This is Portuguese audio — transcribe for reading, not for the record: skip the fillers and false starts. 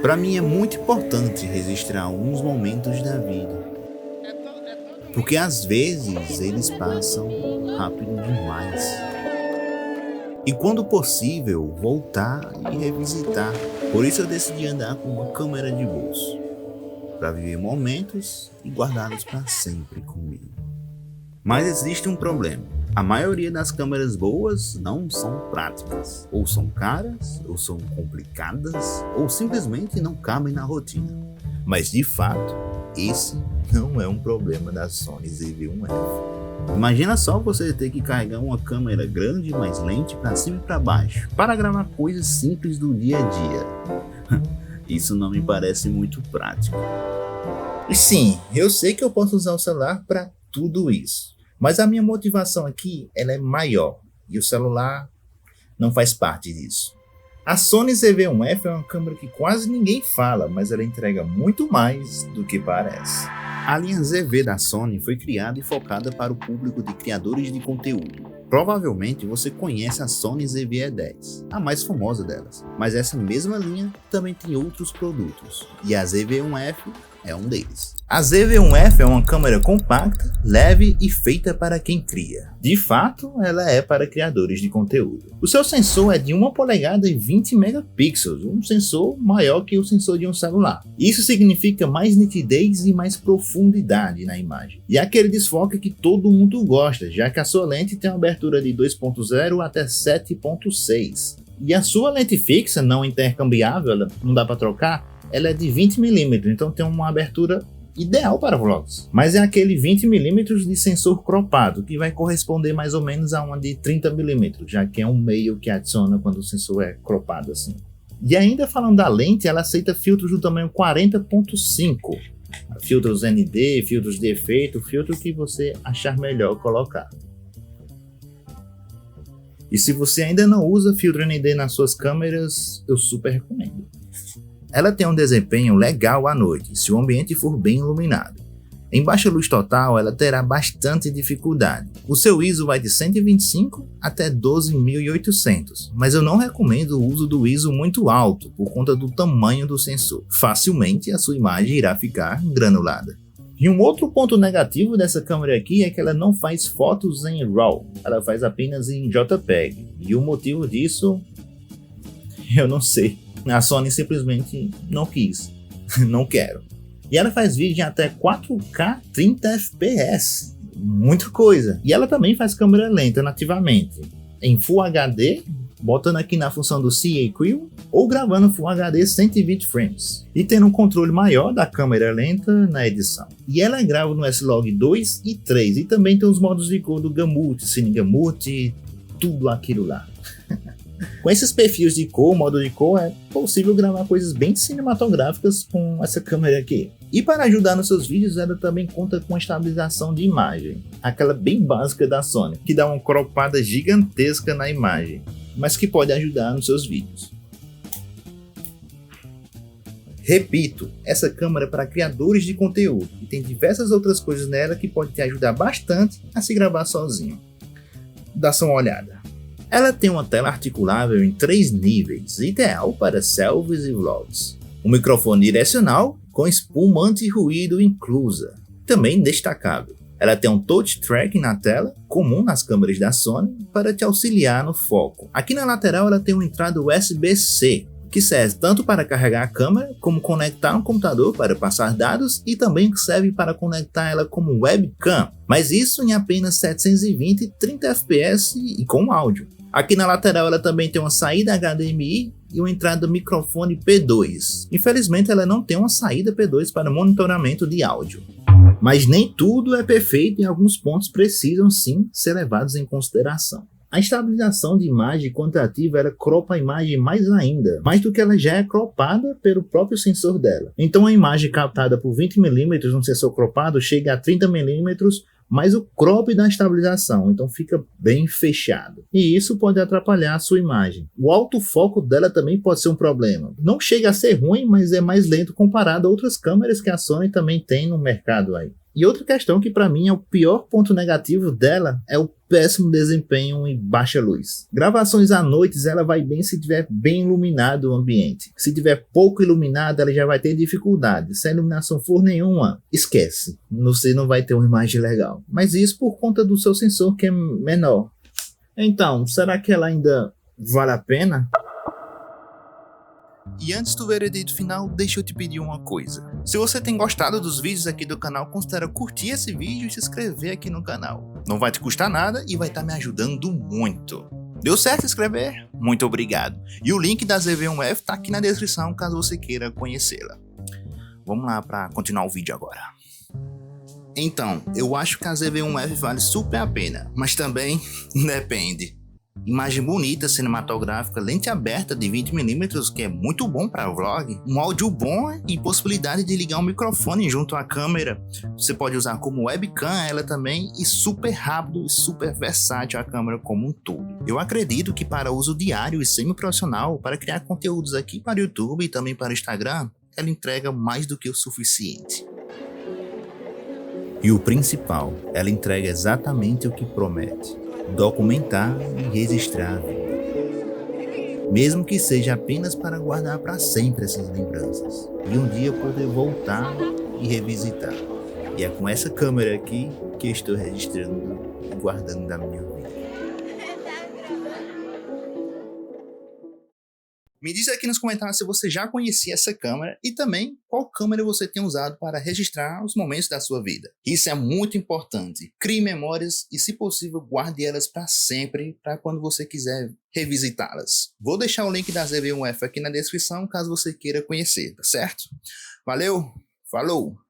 Para mim é muito importante registrar alguns momentos da vida, porque às vezes eles passam rápido demais. E quando possível, voltar e revisitar. Por isso eu decidi andar com uma câmera de bolso, para viver momentos e guardá-los para sempre comigo. Mas existe um problema. A maioria das câmeras boas não são práticas, ou são caras, ou são complicadas, ou simplesmente não cabem na rotina. Mas de fato, esse não é um problema da Sony ZV-1F. Imagina só você ter que carregar uma câmera grande, mais lente para cima e para baixo, para gravar coisas simples do dia a dia. Isso não me parece muito prático. E sim, eu sei que eu posso usar o celular para tudo isso, mas a minha motivação aqui ela é maior e o celular não faz parte disso. A Sony ZV-1F é uma câmera que quase ninguém fala, mas ela entrega muito mais do que parece. A linha ZV da Sony foi criada e focada para o público de criadores de conteúdo. Provavelmente você conhece a Sony ZV-E10, a mais famosa delas, mas essa mesma linha também tem outros produtos, e a ZV-1F é um deles. A ZV-1F é uma câmera compacta, leve e feita para quem cria. De fato, ela é para criadores de conteúdo. O seu sensor é de 1 polegada e 20 megapixels, um sensor maior que o sensor de um celular. Isso significa mais nitidez e mais profundidade na imagem. E é aquele desfoque que todo mundo gosta, já que a sua lente tem uma abertura de 2.0 até 7.6. E a sua lente fixa, não intercambiável, ela não dá para trocar, ela é de 20mm, então tem uma abertura ideal para vlogs. Mas é aquele 20mm de sensor cropado, que vai corresponder mais ou menos a uma de 30mm, já que é um meio que adiciona quando o sensor é cropado assim. E ainda falando da lente, ela aceita filtros do tamanho 40.5. Filtros ND, filtros de efeito, filtro que você achar melhor colocar. E se você ainda não usa filtro ND nas suas câmeras, eu super recomendo. Ela tem um desempenho legal à noite, se o ambiente for bem iluminado. Em baixa luz total, ela terá bastante dificuldade. O seu ISO vai de 125 até 12.800, mas eu não recomendo o uso do ISO muito alto por conta do tamanho do sensor. Facilmente a sua imagem irá ficar granulada. E um outro ponto negativo dessa câmera aqui é que ela não faz fotos em RAW, ela faz apenas em JPEG. E o motivo disso, eu não sei. A Sony simplesmente não quis, não quero. E ela faz vídeo em até 4K 30 FPS, muita coisa. E ela também faz câmera lenta nativamente, em Full HD, botando aqui na função do CA-Q, ou gravando Full HD 120 frames. E tendo um controle maior da câmera lenta na edição. E ela grava no S-Log 2 e 3, e também tem os modos de cor do Gamut, Cine Gamut, tudo aquilo lá. Com esses perfis de cor, modo de cor, é possível gravar coisas bem cinematográficas com essa câmera aqui. E para ajudar nos seus vídeos, ela também conta com estabilização de imagem, aquela bem básica da Sony, que dá uma cropada gigantesca na imagem, mas que pode ajudar nos seus vídeos. Repito, essa câmera é para criadores de conteúdo e tem diversas outras coisas nela que podem te ajudar bastante a se gravar sozinho. Dá só uma olhada. Ela tem uma tela articulável em 3 níveis, ideal para selfies e vlogs. Um microfone direcional com espuma anti-ruído inclusa, também destacável. Ela tem um touch tracking na tela, comum nas câmeras da Sony, para te auxiliar no foco. Aqui na lateral ela tem uma entrada USB-C, que serve tanto para carregar a câmera, como conectar um computador para passar dados e também serve para conectar ela como webcam, mas isso em apenas 720 30 fps e com áudio. Aqui na lateral ela também tem uma saída HDMI e uma entrada microfone P2. Infelizmente ela não tem uma saída P2 para monitoramento de áudio. Mas nem tudo é perfeito e alguns pontos precisam sim ser levados em consideração. A estabilização de imagem quantitativa ela cropa a imagem mais ainda, mais do que ela já é cropada pelo próprio sensor dela. Então a imagem captada por 20mm no sensor cropado chega a 30mm, mais o crop da estabilização, então fica bem fechado. E isso pode atrapalhar a sua imagem. O autofoco dela também pode ser um problema. Não chega a ser ruim, mas é mais lento comparado a outras câmeras que a Sony também tem no mercado aí. E outra questão que para mim é o pior ponto negativo dela é o péssimo desempenho em baixa luz. Gravações à noite ela vai bem se tiver bem iluminado o ambiente. Se tiver pouco iluminado, ela já vai ter dificuldade. Se a iluminação for nenhuma, esquece. Você não vai ter uma imagem legal. Mas isso por conta do seu sensor que é menor. Então, será que ela ainda vale a pena? E antes do veredito final, deixa eu te pedir uma coisa. Se você tem gostado dos vídeos aqui do canal, considera curtir esse vídeo e se inscrever aqui no canal. Não vai te custar nada e vai estar me ajudando muito. Deu certo inscrever? Muito obrigado. E o link da ZV1F tá aqui na descrição caso você queira conhecê-la. Vamos lá para continuar o vídeo agora. Então, eu acho que a ZV1F vale super a pena, mas também depende. Imagem bonita, cinematográfica, lente aberta de 20mm, que é muito bom para vlog, um áudio bom e possibilidade de ligar um microfone junto à câmera. Você pode usar como webcam ela também, e super rápido e super versátil a câmera como um todo. Eu acredito que para uso diário e semi-profissional, para criar conteúdos aqui para o YouTube e também para o Instagram, ela entrega mais do que o suficiente. E o principal, ela entrega exatamente o que promete: documentar e registrar a vida. Mesmo que seja apenas para guardar para sempre essas lembranças, e um dia poder voltar e revisitar. E é com essa câmera aqui que eu estou registrando e guardando da minha vida. Me diz aqui nos comentários se você já conhecia essa câmera e também qual câmera você tem usado para registrar os momentos da sua vida. Isso é muito importante. Crie memórias e, se possível, guarde elas para sempre, para quando você quiser revisitá-las. Vou deixar o link da ZV1F aqui na descrição caso você queira conhecer, tá certo? Valeu, falou!